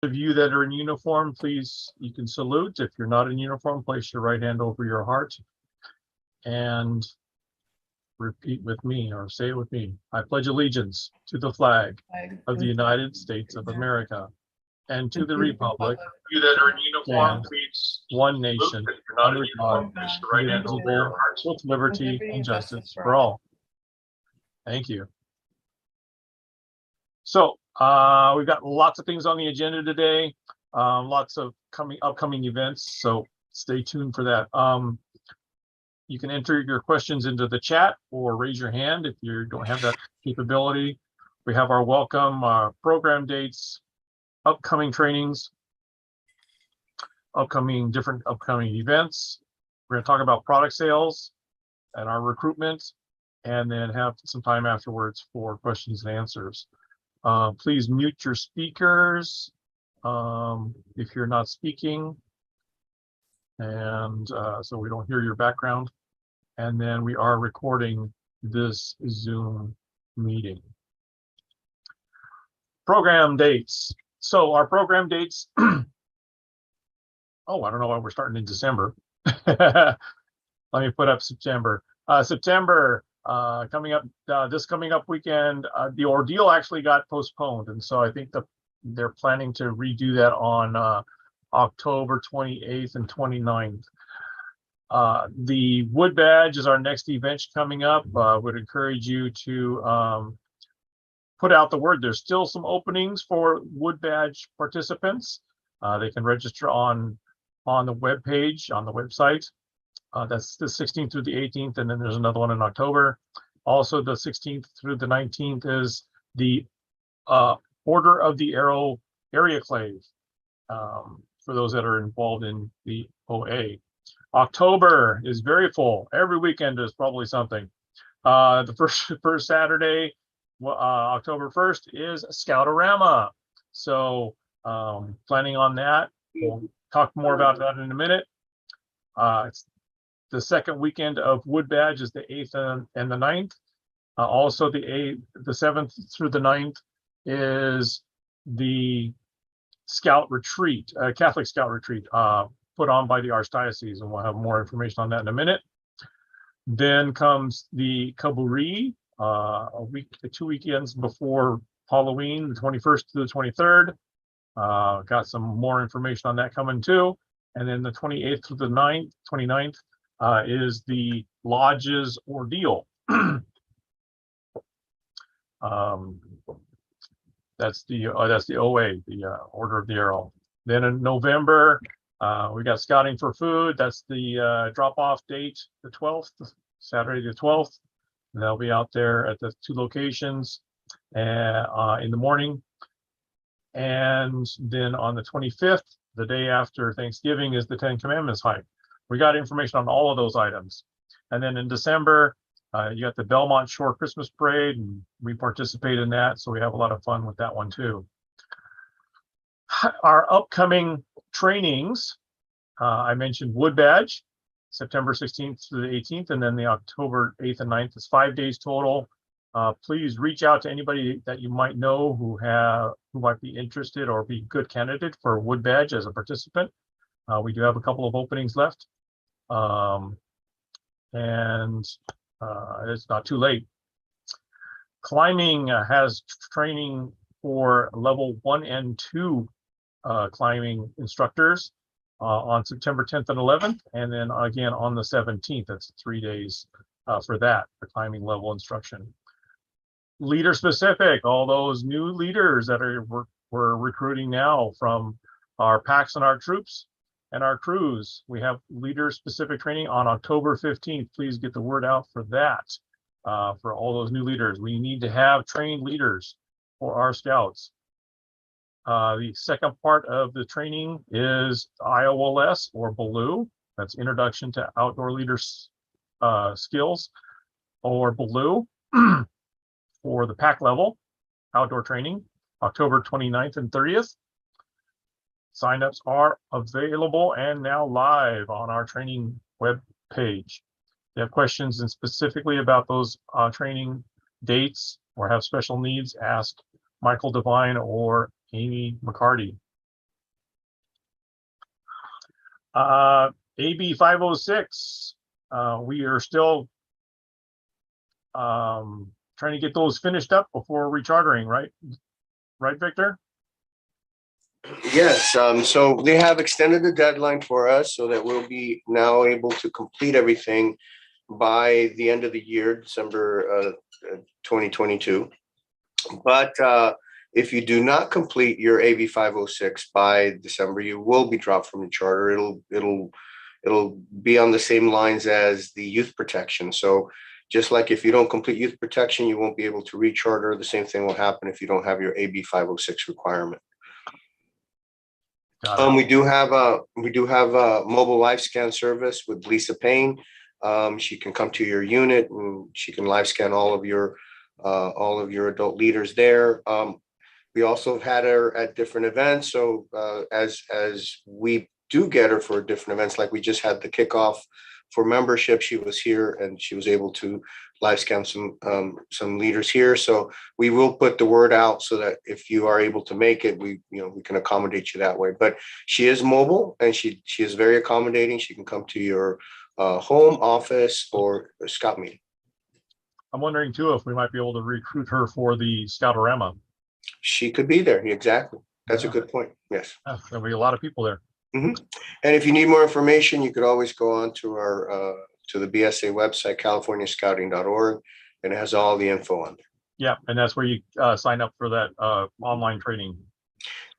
of you that are in uniform, please, you can salute. If you're not in uniform, place your right hand over your heart and repeat with me, or say it with me. I pledge allegiance to the flag of the United States of America and to the republic You that are in uniform, and please. one nation If you're not in under uniform, God, place your right hand over your indivisible, heart. with liberty and justice for all. Thank you. So we've got lots of things on the agenda today, lots of upcoming events, so stay tuned for that. You can enter your questions into the chat or raise your hand if you don't have that capability. We have our welcome program dates, upcoming trainings, different upcoming events. We're going to talk about product sales and our recruitment, and then have some time afterwards for questions and answers. Please mute your speakers if you're not speaking, and so we don't hear your background. And then we are recording this Zoom meeting. Program dates. So our program dates, oh, I don't know why we're starting in December. Let me put up September. September coming up, this coming up weekend, the ordeal actually got postponed. And so I think they're planning to redo that on October 28th and 29th. The Wood Badge is our next event coming up. Would encourage you to put out the word. There's still some openings for Wood Badge participants. They can register on the web page, on the website. That's the 16th through the 18th, and then there's another one in October. Also, the 16th through the 19th is the Order of the Arrow Area Clave for those that are involved in the OA. October is very full. Every weekend is probably something. The first Saturday, October 1st, is Scoutorama. So planning on that. We'll talk more about that in a minute. It's the second weekend of Wood Badge is the 8th and the 9th. Also the 7th through the 9th is the Scout Retreat, Catholic Scout Retreat, put on by the Archdiocese, and we'll have more information on that in a minute. Then comes the Kaburi, 2 weekends before Halloween, the 21st to the 23rd. Got some more information on that coming too. And then the 28th to the 29th is the Lodge's Ordeal. That's the OA, the Order of the Arrow. Then in November, we got Scouting for Food. That's the drop-off date, the 12th, Saturday the 12th. And they'll be out there at the 2 locations in the morning. And then on the 25th, the day after Thanksgiving, is the 10 Commandments hike. We got information on all of those items. And then in December, you got the Belmont Shore Christmas Parade, and we participate in that. So we have a lot of fun with that one too. Our upcoming trainings, I mentioned Wood Badge, September 16th through the 18th, and then the October 8th and 9th is 5 days total. Please reach out to anybody that you might know who might be interested or be a good candidate for Wood Badge as a participant. We do have a couple of openings left, and it's not too late. Climbing has training for level 1 and 2 climbing instructors on September 10th and 11th, and then again on the 17th. That's 3 days for that, for climbing level instruction. Leader specific, all those new leaders that we're recruiting now from our packs and our troops and our crews. We have leader specific training on October 15th. Please get the word out for that, for all those new leaders. We need to have trained leaders for our scouts. The second part of the training is IOLS or BLUE. That's Introduction to Outdoor Leaders Skills, or BLUE, for the pack level outdoor training, October 29th and 30th. Signups are available and now live on our training web page. If you have questions and specifically about those training dates or have special needs, ask Michael Devine or Amy McCarty. AB 506. We are still trying to get those finished up before rechartering, right? Right, Victor? Yes, so they have extended the deadline for us so that we'll be now able to complete everything by the end of the year, December 2022. But if you do not complete your AB 506 by December, you will be dropped from the charter. It'll be on the same lines as the youth protection. So just like if you don't complete youth protection, you won't be able to recharter. The same thing will happen if you don't have your AB 506 requirement. We do have a mobile live scan service with Lisa Payne. She can come to your unit and she can live scan all of your adult leaders there. We also have had her at different events. So as we do get her for different events, like we just had the kickoff for membership, she was here and she was able to live scan some leaders here. So we will put the word out so that if you are able to make it, we can accommodate you that way. But she is mobile and she is very accommodating. She can come to your home, office, or a scout meeting. I'm wondering too if we might be able to recruit her for the Scoutorama. She could be there. Exactly. That's a good point. Yes. There'll be a lot of people there. And if you need more information, you could always go on to our to the BSA website, californiascouting.org, and it has all the info on there. Yeah, and that's where you sign up for that online training.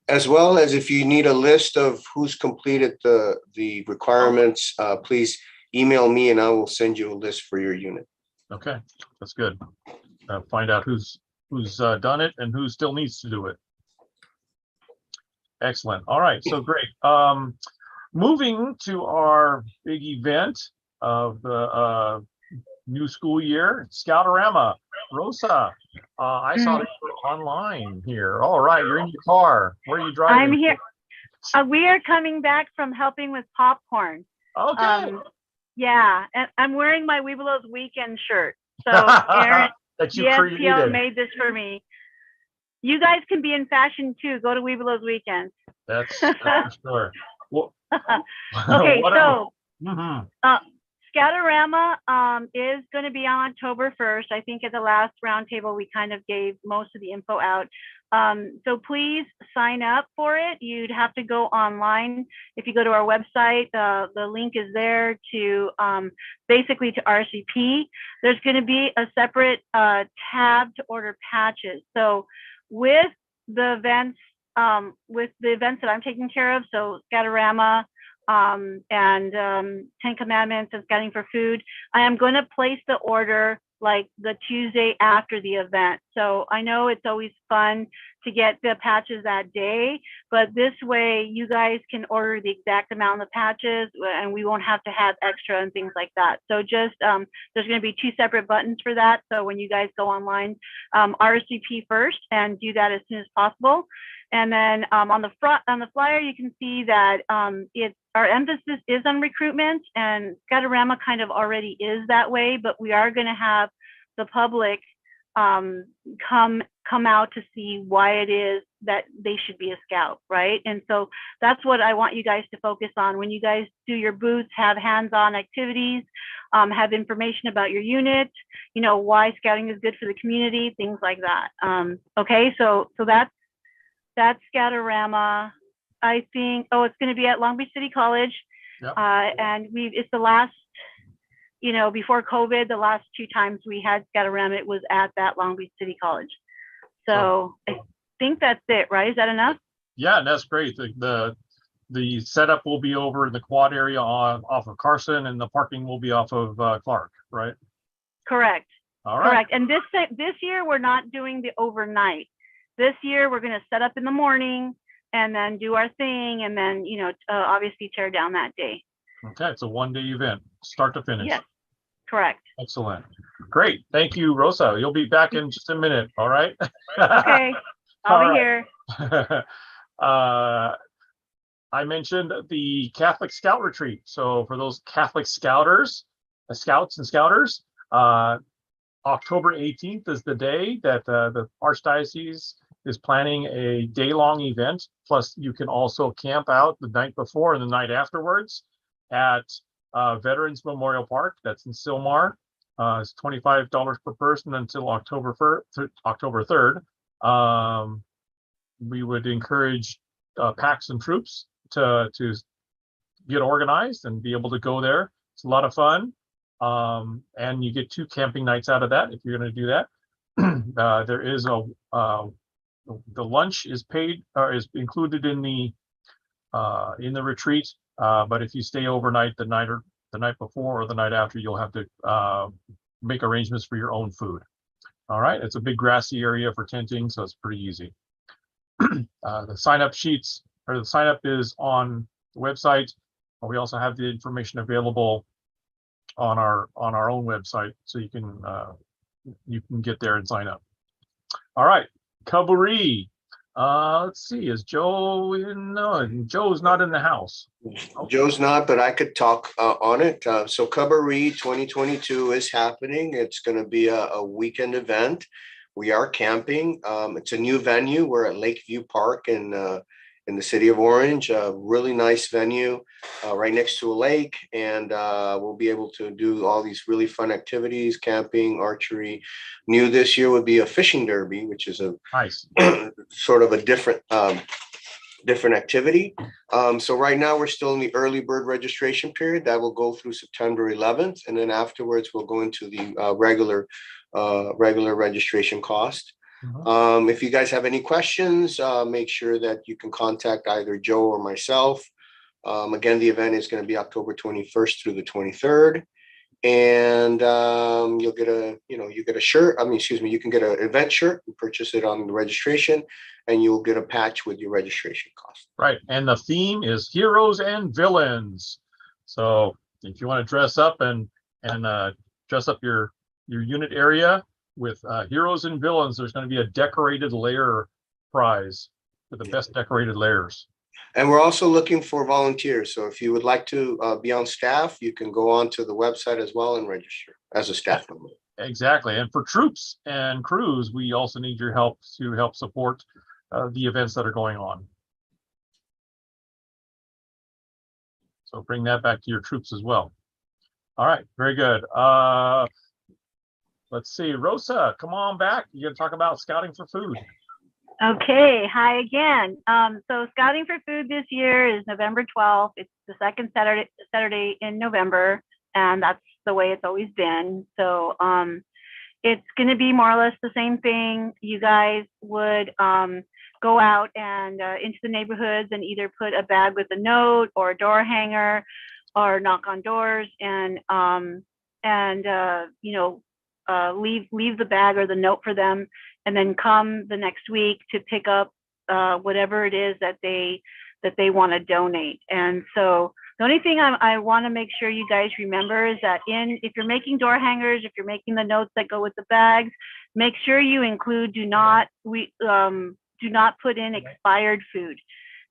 As well as if you need a list of who's completed the requirements, please email me and I will send you a list for your unit. Okay, that's good. Find out who's done it and who still needs to do it. Excellent. All right, so great. Moving to our big event of the new school year, Scoutorama. Rosa, I saw that you were online here. All right, you're in your car. Where are you driving? I'm here. We are coming back from helping with popcorn. Okay. Yeah, and I'm wearing my Webelos weekend shirt. So Aaron, that you yes, created. PL made this for me. You guys can be in fashion too. Go to Webelos weekend. That's for sure. Well, okay, so mm-hmm. Scoutorama is going to be on October 1st. I think at the last roundtable, we kind of gave most of the info out. So please sign up for it. You'd have to go online. If you go to our website, the link is there to basically to RSVP. There's going to be a separate tab to order patches. So with the events that I'm taking care of, so Scoutorama, and 10 Commandments and Scouting for Food, I am going to place the order like the Tuesday after the event. So I know it's always fun to get the patches that day, but this way you guys can order the exact amount of patches and we won't have to have extra and things like that. So just there's going to be 2 separate buttons for that. So when you guys go online, RSVP first and do that as soon as possible. And then on the flyer, you can see that our emphasis is on recruitment, and Scoutorama kind of already is that way, but we are going to have the public come out to see why it is that they should be a scout, right? And so that's what I want you guys to focus on. When you guys do your booths, have hands-on activities, have information about your unit, why scouting is good for the community, things like that. Okay, so that's Scoutorama. I think, it's going to be at Long Beach City College. Yep. And it's the last, before COVID, the last 2 times we had Scoutorama, it was at that Long Beach City College. So I think that's it, right? Is that enough? Yeah, that's great. The setup will be over in the quad area off of Carson, and the parking will be off of Clark, right? Correct. All right. Correct. And this year, we're not doing the overnight. This year, we're going to set up in the morning and then do our thing, and then, obviously tear down that day. Okay, it's a one-day event, start to finish. Yes, correct. Excellent. Great. Thank you, Rosa. You'll be back in just a minute, all right? Okay, I'll be here. I mentioned the Catholic Scout Retreat. So for those Catholic Scouters, Scouts and Scouters, October 18th is the day that the Archdiocese is planning a day-long event. Plus, you can also camp out the night before and the night afterwards. at Veterans Memorial Park. That's in Sylmar. It's $25 per person until October 3rd. We would encourage packs and troops to get organized and be able to go there. It's a lot of fun. And you get 2 camping nights out of that if you're going to do that. There is the lunch is paid or is included in the retreat. But if you stay overnight the night before or the night after, you'll have to make arrangements for your own food. All right, it's a big grassy area for tenting, so it's pretty easy. The sign-up sheets or the sign-up is on the website. We also have the information available on our own website, so you can get there and sign up. All right, Kaburi. Let's see, is Joe in? No, Joe's not in the house. Joe's not, but I could talk on it. So Cabaret 2022 is happening. It's going to be a weekend event. We are camping. It's a new venue. We're at Lakeview Park in the city of Orange. A really nice venue right next to a lake, and we'll be able to do all these really fun activities: camping, archery. New this year would be a fishing derby, which is a Nice. sort of a different activity. So right now we're still in the early bird registration period. That will go through September 11th, and then afterwards we'll go into the regular registration cost. If you guys have any questions, make sure that you can contact either Joe or myself. Again, the event is going to be October 21st through the 23rd. And you'll get you get a shirt. You can get an event shirt and purchase it on the registration, and you'll get a patch with your registration cost. Right, and the theme is heroes and villains. So if you want to dress up and dress up your unit area with heroes and villains, there's going to be a decorated layer prize for the best decorated layers. And we're also looking for volunteers. So if you would like to be on staff, you can go on to the website as well and register as a staff member. Exactly. And for troops and crews, we also need your help to help support the events that are going on. So bring that back to your troops as well. All right, very good. Let's see, Rosa, come on back. You're going to talk about scouting for food. Okay, hi again. So scouting for food this year is November 12th. It's the second Saturday in November, and that's the way it's always been. So it's going to be more or less the same thing. You guys would go out and into the neighborhoods and either put a bag with a note or a door hanger or knock on doors and leave the bag or the note for them, and then come the next week to pick up whatever it is that they want to donate. And so the only thing I want to make sure you guys remember is that if you're making door hangers, if you're making the notes that go with the bags, make sure you include do not put in expired food,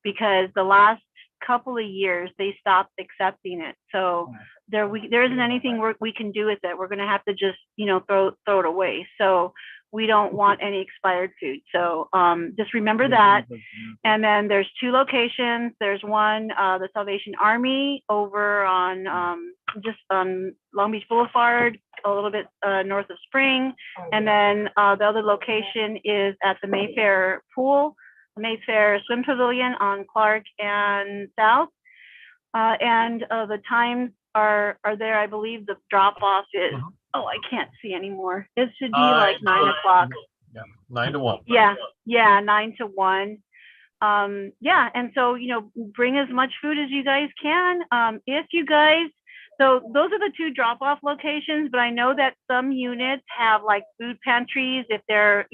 because the last couple of years they stopped accepting it. So there isn't anything we can do with it. We're going to have to just throw it away. So we don't want any expired food. So just remember that. And then there's 2 locations. There's one, the Salvation Army over on just on Long Beach Boulevard, a little bit north of Spring. And then the other location is at the Mayfair Pool, Mayfair Swim Pavilion on Clark and South. And the times are there. I believe the drop off is, I can't see anymore. It should be like 9 o'clock. Yeah, 9 to 1. Yeah, 9 to 1. Yeah, and so bring as much food as you guys can. If you guys, so those are the 2 drop off locations, but I know that some units have like food pantries if they're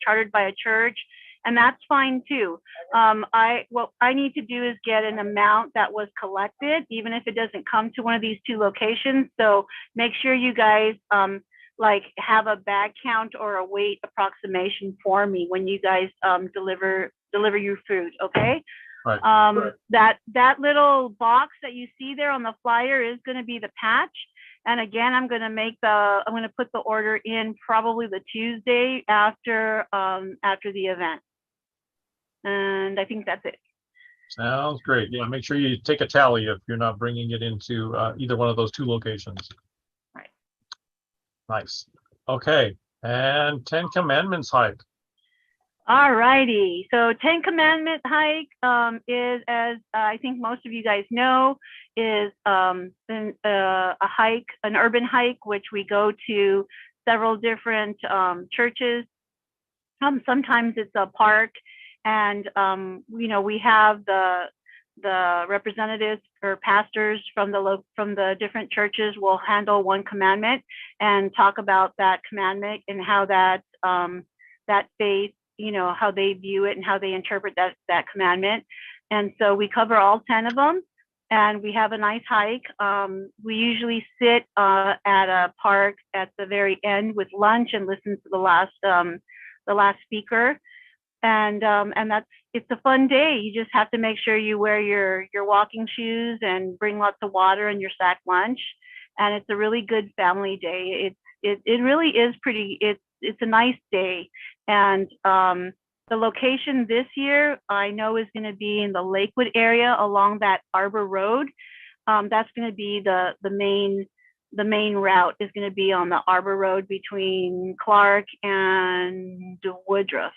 chartered by a church. And that's fine too. What I need to do is get an amount that was collected, even if it doesn't come to one of these 2 locations. So make sure you guys have a bag count or a weight approximation for me when you guys deliver your food. Okay. Right. That little box that you see there on the flyer is going to be the patch. And again, I'm going to put the order in probably the Tuesday after the event. And I think that's it. Sounds great. Yeah, make sure you take a tally if you're not bringing it into either one of those two locations. Right. Nice. Okay. And 10 Commandments hike. All righty. So 10 Commandment hike is, as I think most of you guys know, is a hike, an urban hike, which we go to several different churches. Sometimes it's a park, and we have the representatives or pastors from the different churches will handle one commandment and talk about that commandment and how that faith, how they view it and how they interpret that commandment. And so we cover all 10 of them, and we have a nice hike. We usually sit at a park at the very end with lunch and listen to the last speaker. And it's a fun day. You just have to make sure you wear your walking shoes and bring lots of water and your sack lunch. And it's a really good family day. It really is pretty. It's a nice day. And the location this year I know is going to be in the Lakewood area along that Arbor Road. That's going to be the main route is going to be on the Arbor Road between Clark and Woodruff.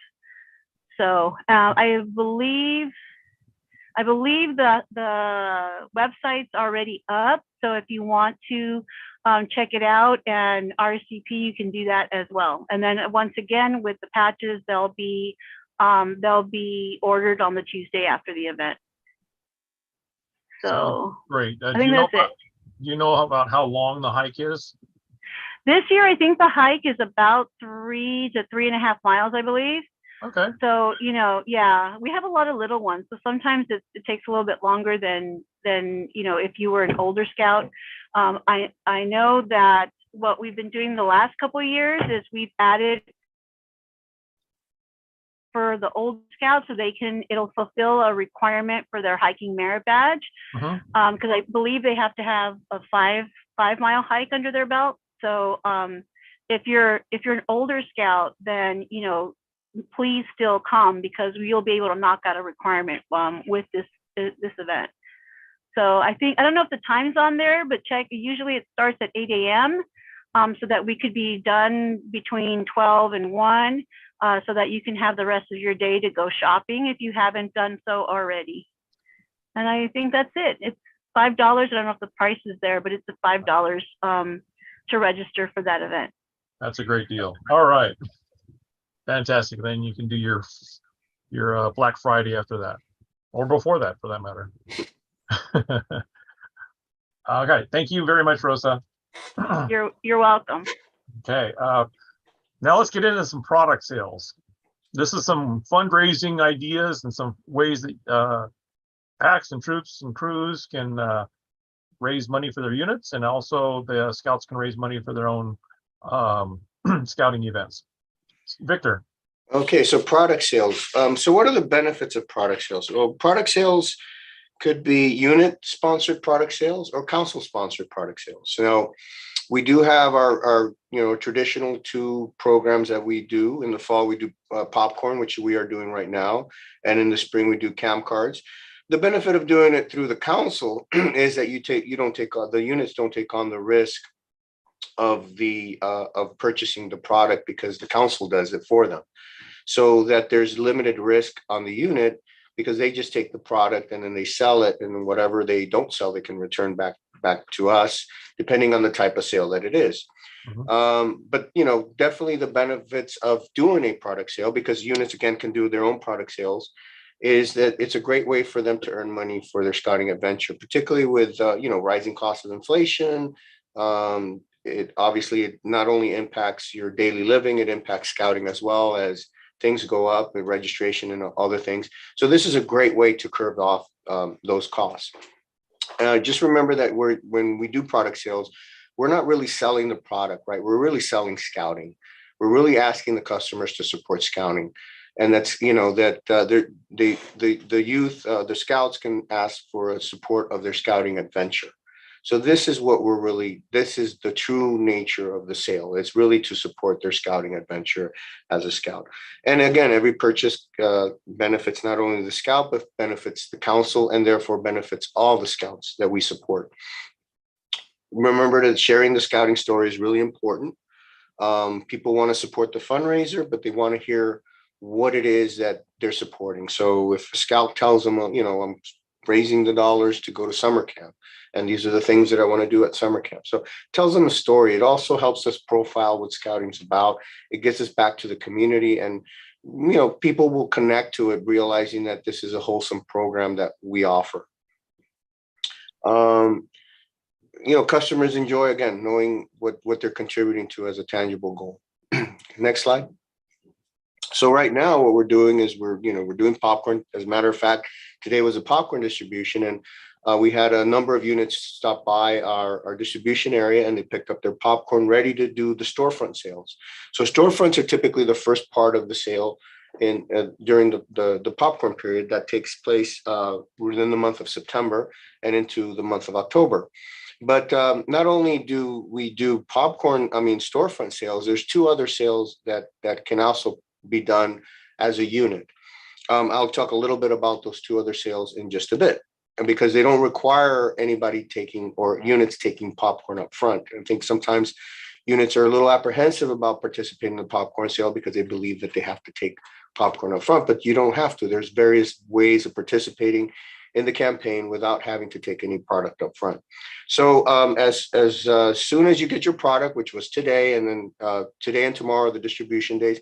So I believe that the website's already up. So if you want to check it out and RSVP, you can do that as well. And then once again, with the patches, they'll be ordered on the Tuesday after the event. So great. I think that's it. Do you know about how long the hike is? This year, I think the hike is about 3 to 3.5 miles, I believe. Okay. So, yeah, we have a lot of little ones. So sometimes it takes a little bit longer than if you were an older scout. I know that what we've been doing the last couple of years is we've added for the old scouts so it'll fulfill a requirement for their hiking merit badge. Because I believe they have to have a 5-mile hike under their belt. So if you're an older scout, then please still come, because you'll be able to knock out a requirement with this event. So I don't know if the time's on there, but check. Usually it starts at 8 a.m. So that we could be done between 12 and 1, so that you can have the rest of your day to go shopping if you haven't done so already. And I think that's it. It's $5. I don't know if the price is there, but it's $5 to register for that event. That's a great deal. All right. Fantastic. Then you can do your Black Friday after that, or before that, for that matter. Okay. Thank you very much, Rosa. You're welcome. Okay. Now let's get into some product sales. This is some fundraising ideas and some ways that packs and troops and crews can raise money for their units, and also the scouts can raise money for their own scouting events. Victor. Okay, so product sales. So what are the benefits of product sales? Well, product sales could be unit sponsored product sales or council sponsored product sales. So we do have our traditional 2 programs that we do. In the fall, we do popcorn, which we are doing right now. And in the spring, we do cam cards. The benefit of doing it through the council is that the units don't take on the risk of purchasing the product, because the council does it for them, so that there's limited risk on the unit, because they just take the product and then they sell it, and whatever they don't sell, they can return back to us, depending on the type of sale that it is. But definitely the benefits of doing a product sale, because units again can do their own product sales, is that it's a great way for them to earn money for their scouting adventure, particularly with rising costs of inflation. It obviously not only impacts your daily living, it impacts scouting as well, as things go up with registration and other things. So this is a great way to curb off those costs. Just remember that when we do product sales, we're not really selling the product, right? We're really selling scouting. We're really asking the customers to support scouting. And that's, the youth, the scouts can ask for a support of their scouting adventure. So this is what this is the true nature of the sale. It's really to support their scouting adventure as a scout. And again, every purchase benefits not only the scout, but benefits the council and therefore benefits all the scouts that we support. Remember that sharing the scouting story is really important. People want to support the fundraiser, but they want to hear what it is that they're supporting. So if a scout tells them, I'm raising the dollars to go to summer camp, and these are the things that I want to do at summer camp. So it tells them a story. It also helps us profile what scouting's about. It gets us back to the community, and people will connect to it, realizing that this is a wholesome program that we offer. Customers enjoy, again, knowing what they're contributing to as a tangible goal. Next slide. So right now what we're doing is we're doing popcorn. As a matter of fact, today was a popcorn distribution, and we had a number of units stop by our distribution area, and they picked up their popcorn ready to do the storefront sales. So storefronts are typically the first part of the sale during the popcorn period that takes place within the month of September and into the month of October. But not only do we do storefront sales, there's two other sales that can also be done as a unit. I'll talk a little bit about those two other sales in just a bit, and because they don't require anybody units taking popcorn up front. I think sometimes units are a little apprehensive about participating in the popcorn sale because they believe that they have to take popcorn up front, but you don't have to. There's various ways of participating in the campaign without having to take any product up front. So as soon as you get your product, which was today, and then today and tomorrow, the distribution days,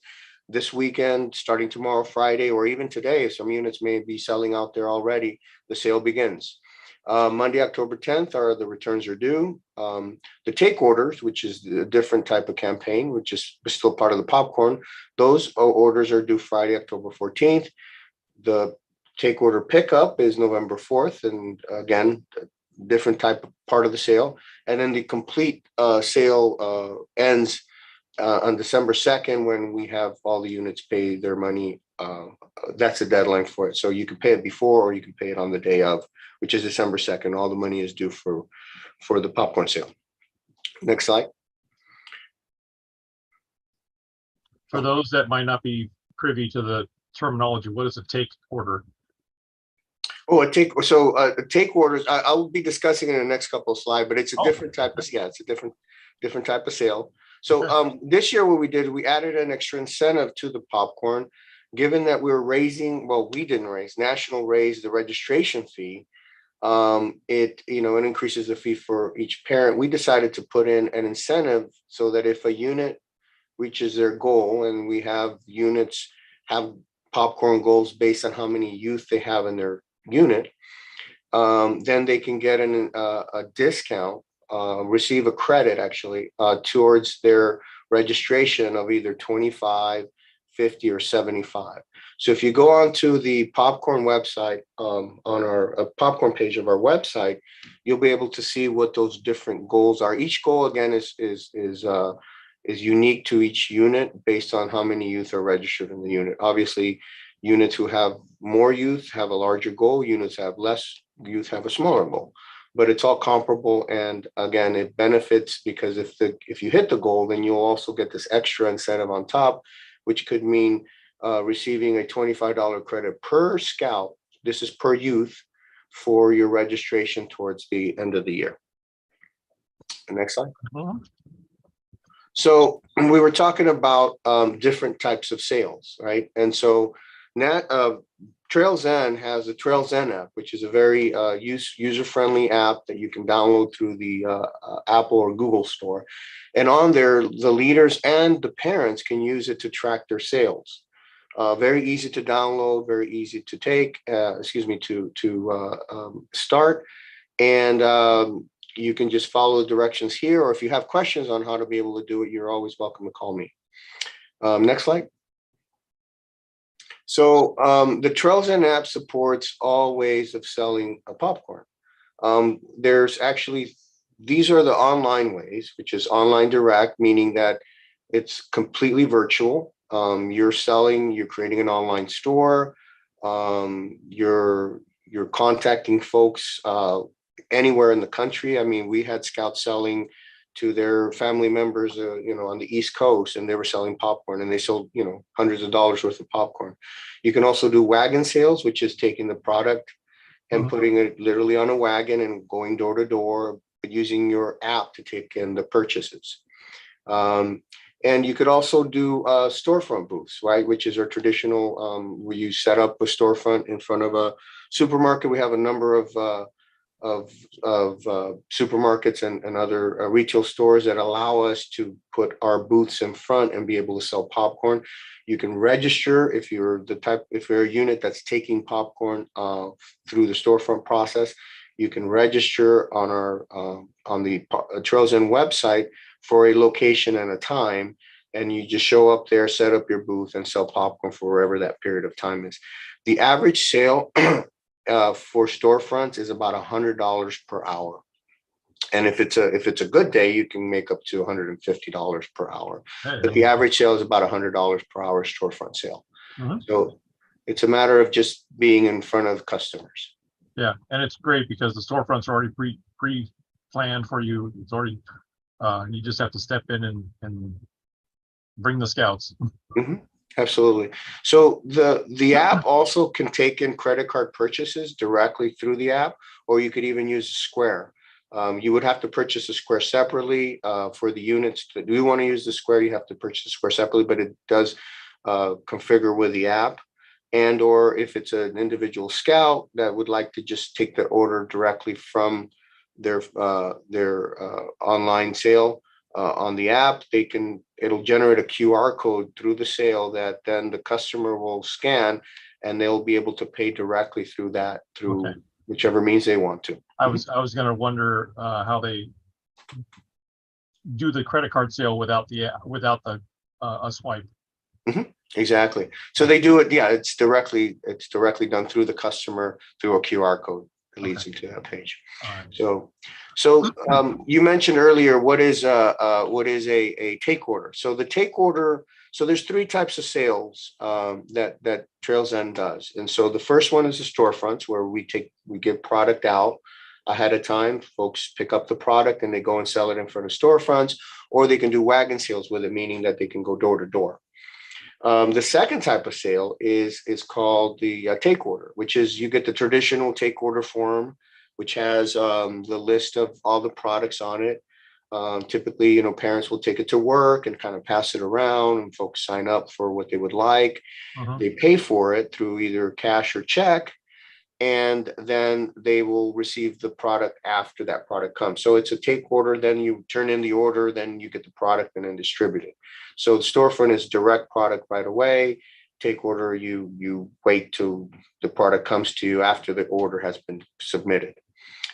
this weekend, starting tomorrow, Friday, or even today, some units may be selling out there already, the sale begins. Monday, October 10th, the returns are due. The take orders, which is a different type of campaign, which is still part of the popcorn, those orders are due Friday, October 14th. The take order pickup is November 4th, and again, different type of part of the sale. And then the complete sale ends on December 2nd, when we have all the units pay their money. That's the deadline for it. So you can pay it before, or you can pay it on the day of, which is December 2nd. All the money is due for the popcorn sale. Next slide. For those that might not be privy to the terminology, what is a take order? Oh, a take orders. I will be discussing it in the next couple of slides, but it's a different type of, it's a different type of sale. So this year, what we did, we added an extra incentive to the popcorn, given that we were raising, we didn't raise, National raised the registration fee. It increases the fee for each parent. We decided to put in an incentive so that if a unit reaches their goal, and we have units have popcorn goals based on how many youth they have in their unit, then they can get a discount, receive a credit actually towards their registration of either 25, 50, or 75. So if you go onto the popcorn website, on our popcorn page of our website, you'll be able to see what those different goals are. Each goal again is unique to each unit based on how many youth are registered in the unit. Obviously, units who have more youth have a larger goal. Units have less youth have a smaller goal. But it's all comparable, and again, it benefits because if you hit the goal, then you'll also get this extra incentive on top, which could mean receiving a $25 credit per scout. This is per youth for your registration towards the end of the year. The next slide. So we were talking about different types of sales, right? And so Trails N has a Trails N app, which is a very user-friendly app that you can download through the Apple or Google store. And on there, the leaders and the parents can use it to track their sales. Very easy to download, very easy to start. And you can just follow the directions here, or if you have questions on how to be able to do it, you're always welcome to call me. Next slide. So the Trails N app supports all ways of selling a popcorn. These are the online ways, which is online direct, meaning that it's completely virtual. You're creating an online store. You're contacting folks anywhere in the country. I mean, we had scouts selling to their family members, on the East Coast, and they were selling popcorn, and they sold, hundreds of dollars worth of popcorn. You can also do wagon sales, which is taking the product and putting it literally on a wagon and going door to door, using your app to take in the purchases. And you could also do storefront booths, right? Which is our traditional, where you set up a storefront in front of a supermarket. We have a number of supermarkets and other retail stores that allow us to put our booths in front and be able to sell popcorn. You can register if you're a unit that's taking popcorn through the storefront process. You can register on the Trails End website for a location and a time, and you just show up there, set up your booth, and sell popcorn for wherever that period of time is. The average sale for storefronts is about $100 per hour, and if it's a good day, you can make up to $150 per hour. But the average sale is about $100 per hour storefront sale. So it's a matter of just being in front of customers. Yeah, and it's great because the storefronts are already pre-planned for you. It's already you just have to step in and bring the scouts. Absolutely. So the app also can take in credit card purchases directly through the app, or you could even use Square. You would have to purchase a Square separately for the units that do want to use the Square. You have to purchase the Square separately, but it does configure with the app. And or if it's an individual scout that would like to just take the order directly from their online sale on the app, it'll generate a QR code through the sale that then the customer will scan, and they'll be able to pay directly through whichever means they want to. I was going to wonder how they do the credit card sale without a swipe. Exactly. So they do it. Yeah, it's directly done through the customer through a QR code that leads into that page. Right. So you mentioned earlier what is a take order. So the take order. So there's three types of sales that Trails End does, and so the first one is the storefronts, where we give product out ahead of time. Folks pick up the product and they go and sell it in front of storefronts, or they can do wagon sales with it, meaning that they can go door to door. The second type of sale is called the take order, which is you get the traditional take order form, which has the list of all the products on it. Typically, parents will take it to work and kind of pass it around, and folks sign up for what they would like. They pay for it through either cash or check, and then they will receive the product after that product comes. So it's a take order, then you turn in the order, then you get the product and then distribute it. So the storefront is direct product right away. Take order, you wait till the product comes to you after the order has been submitted.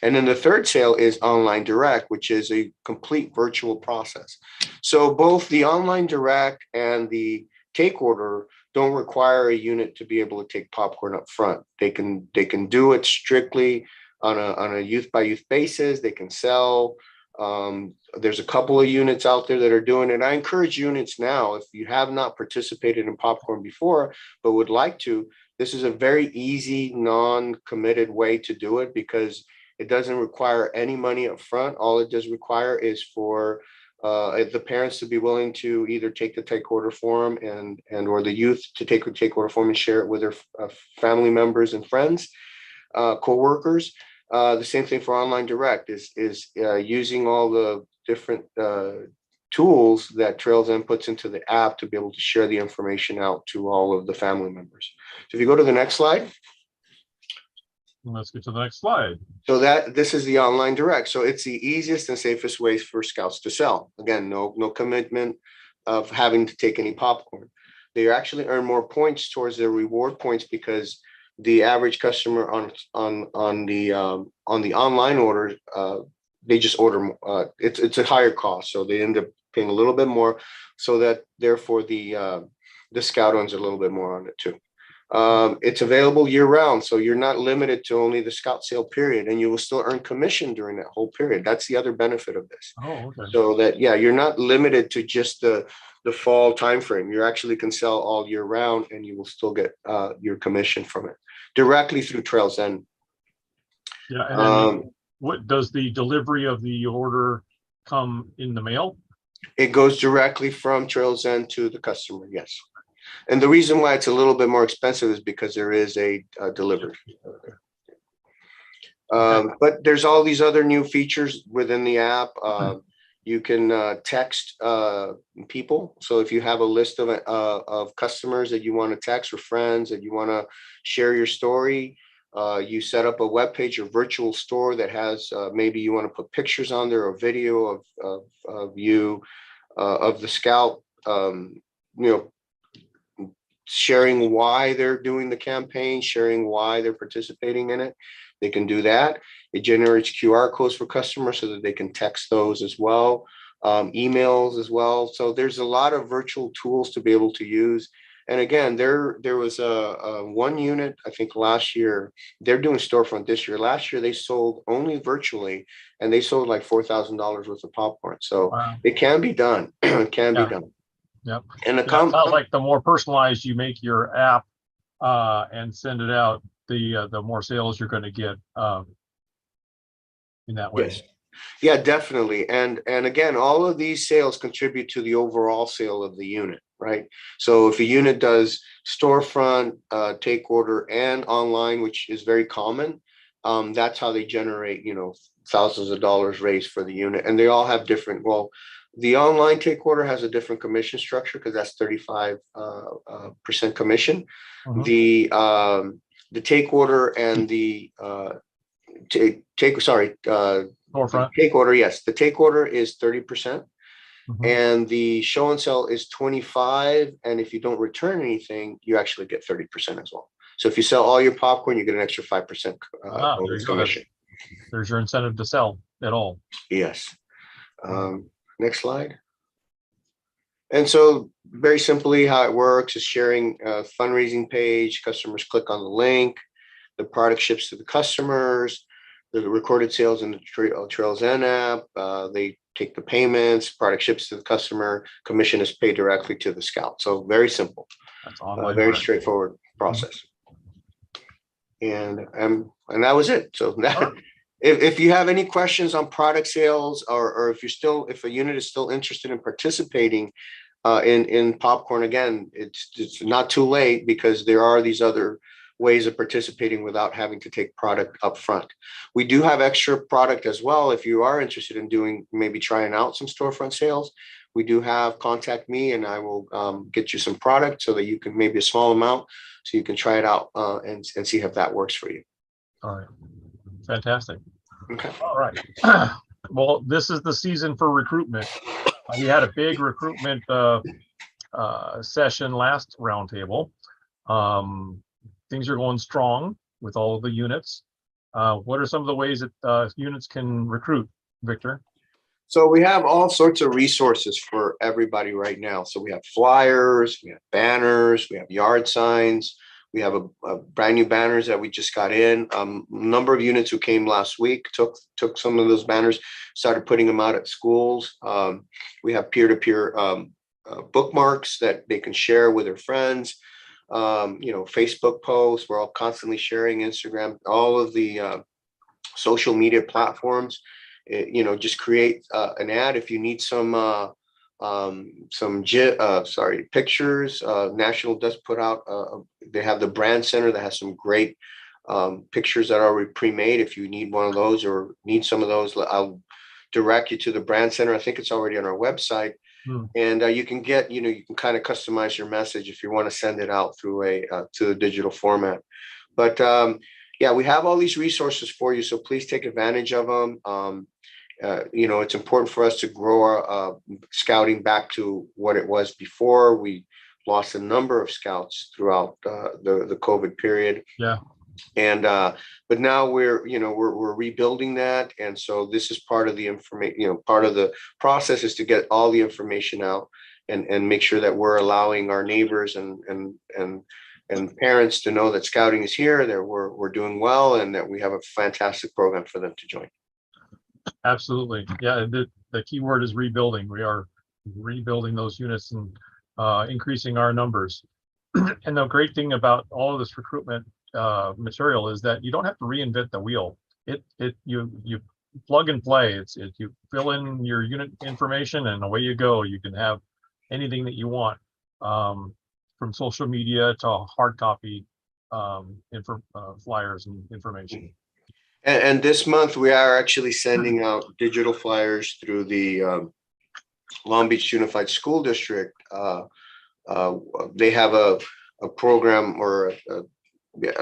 And then the third sale is online direct, which is a complete virtual process. So both the online direct and the take order don't require a unit to be able to take popcorn up front. They can do it strictly on a youth by youth basis. They can sell. There's a couple of units out there that are doing it. I encourage units now, if you have not participated in popcorn before but would like to, this is a very easy, non-committed way to do it, because it doesn't require any money up front. All it does require is for the parents to be willing to either take the take order form and or the youth to take the take order form and share it with their family members and friends, co-workers. The same thing for online direct is using all the different tools that Trails End puts into the app to be able to share the information out to all of the family members. So if you go to the next slide. Let's get to the next slide. So this is the online direct. So it's the easiest and safest way for scouts to sell. Again, no commitment of having to take any popcorn. They actually earn more points towards their reward points, because the average customer on the online order, they just order. It's a higher cost, so they end up paying a little bit more. So that therefore the scout owns a little bit more on it too. It's available year round, so you're not limited to only the scout sale period, and you will still earn commission during that whole period. That's the other benefit of this. Oh, okay. So that, yeah, you're not limited to just the fall time frame. You actually can sell all year round, and you will still get your commission from it directly through Trails End. Yeah, and then what does the delivery of the order come in the mail? It goes directly from Trails End to the customer, yes. And the reason why it's a little bit more expensive is because there is a delivery. But there's all these other new features within the app. You can text people. So if you have a list of customers that you want to text or friends that you want to share your story, you set up a web page, a virtual store that has maybe you want to put pictures on there or video of you of the scout, sharing why they're doing the campaign, sharing why they're participating in it. They can do that. It generates QR codes for customers so that they can text those as well, emails as well. So there's a lot of virtual tools to be able to use. And again, there was a one unit, I think last year, they're doing storefront this year. Last year, they sold only virtually, and they sold like $4,000 worth of popcorn. So Wow. it can be done. It can be done. Yep. And It sounds like the more personalized you make your app and send it out, the more sales you're going to get in that way. Yes. Yeah, definitely. And again, all of these sales contribute to the overall sale of the unit, right? So if a unit does storefront, take order, and online, which is very common, that's how they generate, thousands of dollars raised for the unit. And they all have different, well, the online take order has a different commission structure because that's 35% commission. Mhm. The take order and the Storefront. take order, yes, the take order is 30%, Mhm. and the show and sell is 25. And if you don't return anything, you actually get 30% as well. So if you sell all your popcorn, you get an extra 5% There you go. commission. There's your incentive to sell at all. Yes. Next slide. And so very simply how it works is sharing a fundraising page. Customers click on the link, the product ships to the customers, the recorded sales in the Trails End app. They take the payments, product ships to the customer, commission is paid directly to the scout. So very simple, That's online. very straightforward process. And that was it. So that, if you have any questions on product sales, or if a unit is still interested in participating in popcorn, again, it's not too late, because there are these other ways of participating without having to take product up front. We do have extra product as well. If you are interested in maybe trying out some storefront sales, we do have, contact me and I will get you some product so that you can, maybe a small amount, so you can try it out and see if that works for you. All right. Fantastic. Okay. All right. Well, this is the season for recruitment. We had a big recruitment session last roundtable. Things are going strong with all of the units. What are some of the ways that units can recruit, Victor? So we have all sorts of resources for everybody right now. So we have flyers, we have banners, we have yard signs. We have a brand new banners that we just got in. Number of units who came last week took some of those banners, started putting them out at schools. We have peer-to-peer bookmarks that they can share with their friends. Facebook posts. We're all constantly sharing, Instagram, all of the social media platforms. Just create an ad if you need some pictures. National does put out, they have the brand center that has some great pictures that are already pre-made. If you need one of those or need some of those, I'll direct you to the brand center. I think it's already on our website. And you can get, you can kind of customize your message if you want to send it out through to a digital format. But yeah, we have all these resources for you, so please take advantage of them. It's important for us to grow our scouting back to what it was before. We lost a number of scouts throughout the COVID period. Yeah. And but now we're rebuilding that, and so this is part of the information. Part of the process is to get all the information out and make sure that we're allowing our neighbors and parents to know that scouting is here, that we're doing well, and that we have a fantastic program for them to join. Absolutely. Yeah, the key word is rebuilding. We are rebuilding those units and increasing our numbers. And the great thing about all of this recruitment material is that you don't have to reinvent the wheel. you plug and play. You fill in your unit information and away you go. You can have anything that you want, from social media to hard copy flyers and information. And this month, we are actually sending out digital flyers through the Long Beach Unified School District. They have a program, or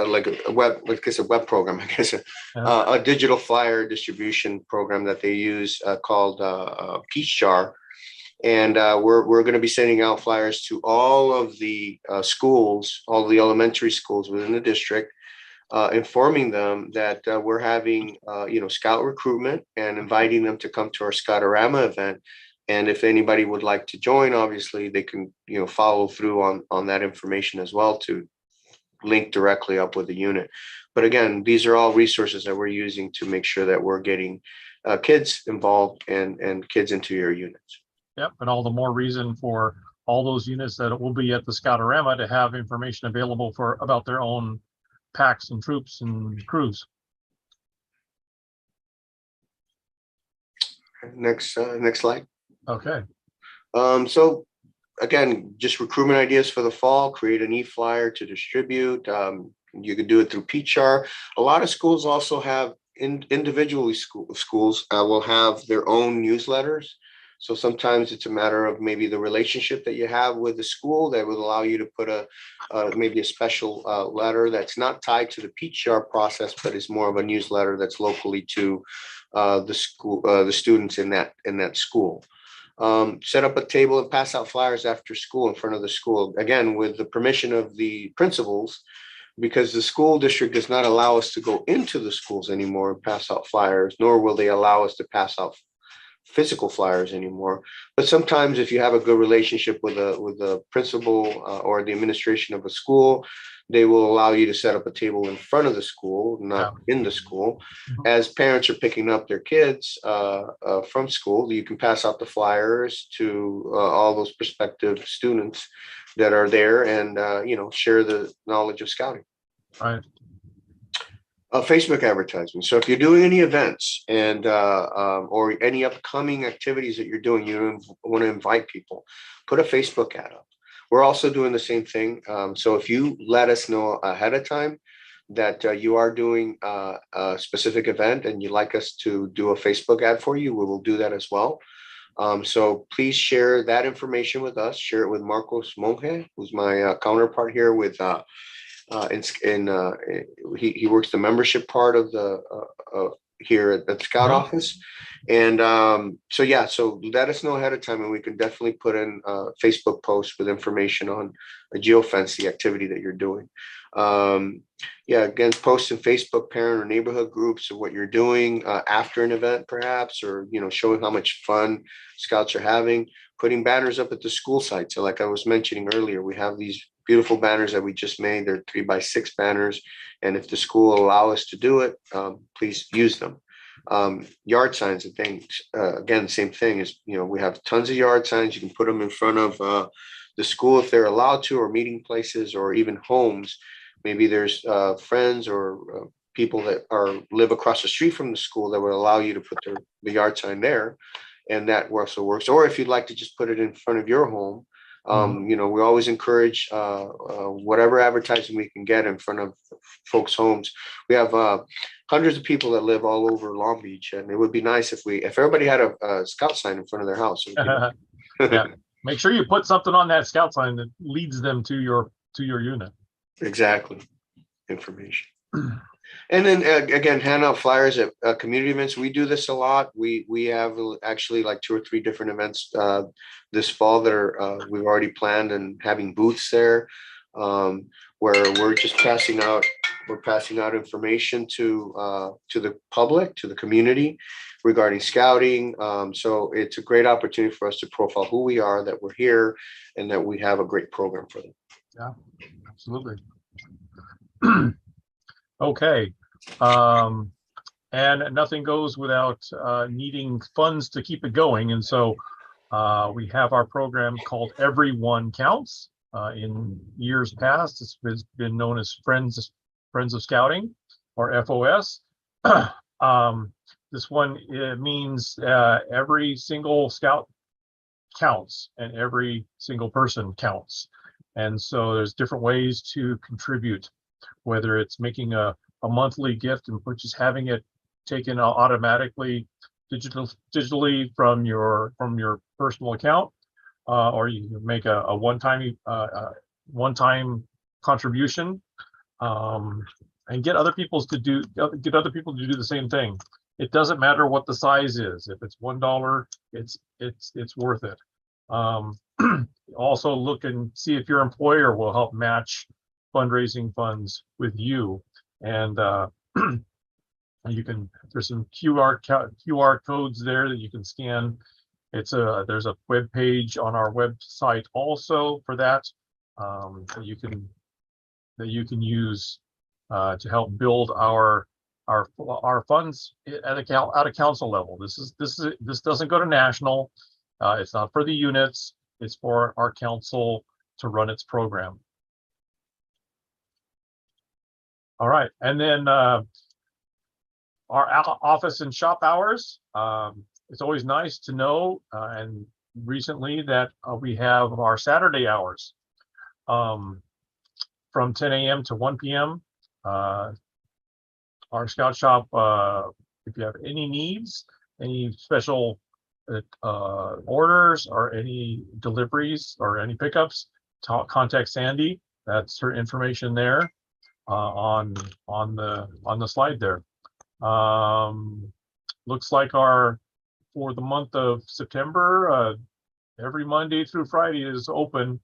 like a web program, I guess, a digital flyer distribution program that they use called Peach Jar. And we're going to be sending out flyers to all of the schools, all the elementary schools within the district, informing them that we're having, scout recruitment and inviting them to come to our Scoutorama event. And if anybody would like to join, obviously they can, follow through on that information as well to link directly up with the unit. But again, these are all resources that we're using to make sure that we're getting kids involved and kids into your units. Yep, and all the more reason for all those units that will be at the Scoutorama to have information available about their own packs and troops and crews. Next slide. Okay. So again, just recruitment ideas for the fall. Create an e-flyer to distribute. You could do it through PCHAR. A lot of schools also have individually schools will have their own newsletters. So sometimes it's a matter of maybe the relationship that you have with the school that would allow you to put maybe a special letter that's not tied to the PCHAR process, but is more of a newsletter that's locally to the school, the students in that school. Set up a table and pass out flyers after school in front of the school, again, with the permission of the principals, because the school district does not allow us to go into the schools anymore and pass out flyers, nor will they allow us to pass out physical flyers anymore. But sometimes if you have a good relationship with the principal or the administration of a school, they will allow you to set up a table in front of the school, not in the school. As parents are picking up their kids from school, you can pass out the flyers to all those prospective students that are there and, share the knowledge of scouting. Right. Facebook advertisement. So if you're doing any events and or any upcoming activities that you're doing, you want to invite people, put a Facebook ad up. We're also doing the same thing. So if you let us know ahead of time that you are doing a specific event and you'd like us to do a Facebook ad for you, we will do that as well. So please share that information with us. Share it with Marcos Monge, who's my counterpart here with he works the membership part of the here at the Scout office. And so let us know ahead of time and we can definitely put in a Facebook post with information on a geofence, the activity that you're doing. Again, post in Facebook parent or neighborhood groups of what you're doing after an event perhaps, or showing how much fun scouts are having. Putting banners up at the school site. So like I was mentioning earlier, we have these beautiful banners that we just made. They're 3x6 banners. And if the school will allow us to do it, please use them. Yard signs and things, again, the same thing is, we have tons of yard signs. You can put them in front of the school if they're allowed to, or meeting places, or even homes. Maybe there's friends or people that live across the street from the school that would allow you to put the yard sign there. And that also works. Or if you'd like to just put it in front of your home, we always encourage whatever advertising we can get in front of folks' homes. We have hundreds of people that live all over Long Beach, and it would be nice if everybody had a scout sign in front of their house. Yeah, make sure you put something on that scout sign that leads them to your unit. Exactly, information. And then again, hand out flyers at community events. We do this a lot. We have actually like 2 or 3 different events this fall that we've already planned and having booths there where we're just passing out information to the public, to the community regarding scouting. So it's a great opportunity for us to profile who we are, that we're here, and that we have a great program for them. Yeah, absolutely. Okay. And nothing goes without needing funds to keep it going. And so we have our program called Everyone Counts. In years past, it's been known as Friends of Scouting, or FOS. This one, it means every single scout counts and every single person counts. And so there's different ways to contribute, whether it's making a monthly gift and just having it taken automatically digitally from your personal account, or you can make a one-time contribution, and get other people to do the same thing. It doesn't matter what the size is. If it's $1, it's worth it. Also look and see if your employer will help match fundraising funds with you. And there's some QR codes there that you can scan. There's a web page on our website also for that, that you can use to help build our funds at a council level. This doesn't go to national. It's not for the units. It's for our council to run its program. All right, and then our office and shop hours. It's always nice to know, and recently that we have our Saturday hours from 10 a.m. to 1 p.m. Our scout shop, if you have any needs, any special orders or any deliveries or any pickups, contact Sandy. That's her information there on the slide there. Looks like for the month of September, every Monday through Friday is open,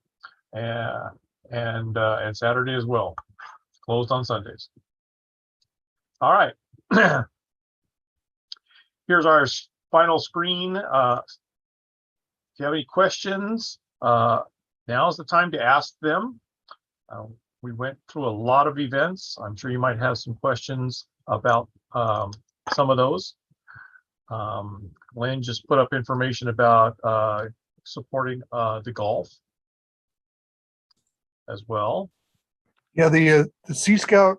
and Saturday as well. It's closed on Sundays. All right. Here's our final screen. If you have any questions, now's the time to ask them. We went through a lot of events. I'm sure you might have some questions about some of those. Lynn just put up information about supporting the golf as well. Yeah, the Sea Scout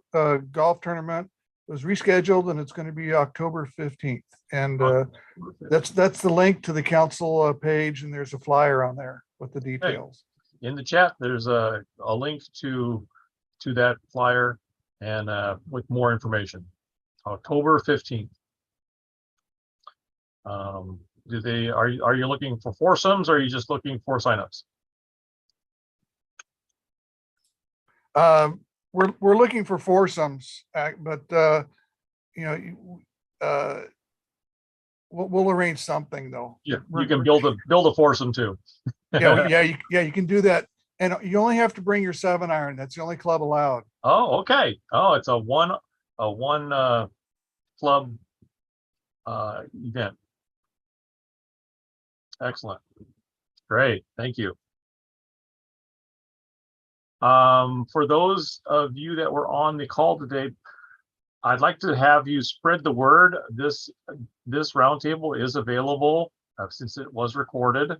golf tournament was rescheduled, and it's going to be October 15th. And that's the link to the council page, and there's a flyer on there with the details. In the chat, there's a link to that flyer and with more information. October 15th. Are you looking for foursomes, or are you just looking for signups? We're looking for foursomes, but we'll arrange something though. Yeah, you can build a foursome too. yeah, you can do that, and you only have to bring your 7-iron. That's the only club allowed. Oh, okay. Oh, it's a one club event. Excellent. Great. Thank you. For those of you that were on the call today, I'd like to have you spread the word. This roundtable is available since it was recorded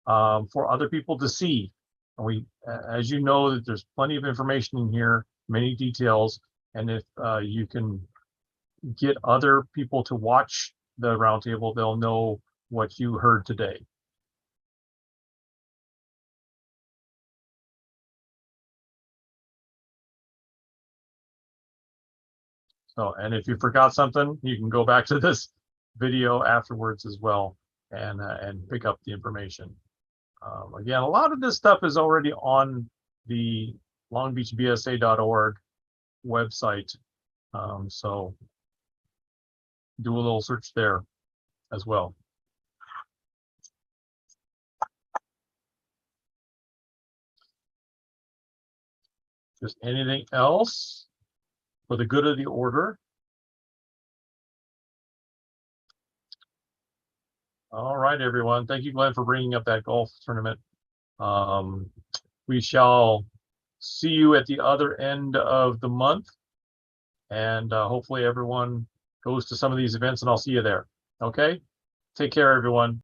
for other people to see. And as you know, that there's plenty of information in here, many details, and if you can get other people to watch the roundtable, they'll know what you heard today. So, and if you forgot something, you can go back to this video afterwards as well and pick up the information. Again, a lot of this stuff is already on the longbeachbsa.org website. So do a little search there as well. Just anything else for the good of the order? All right, everyone. Thank you, Glenn, for bringing up that golf tournament. We shall see you at the other end of the month, and hopefully everyone goes to some of these events, and I'll see you there. Okay? Take care, everyone.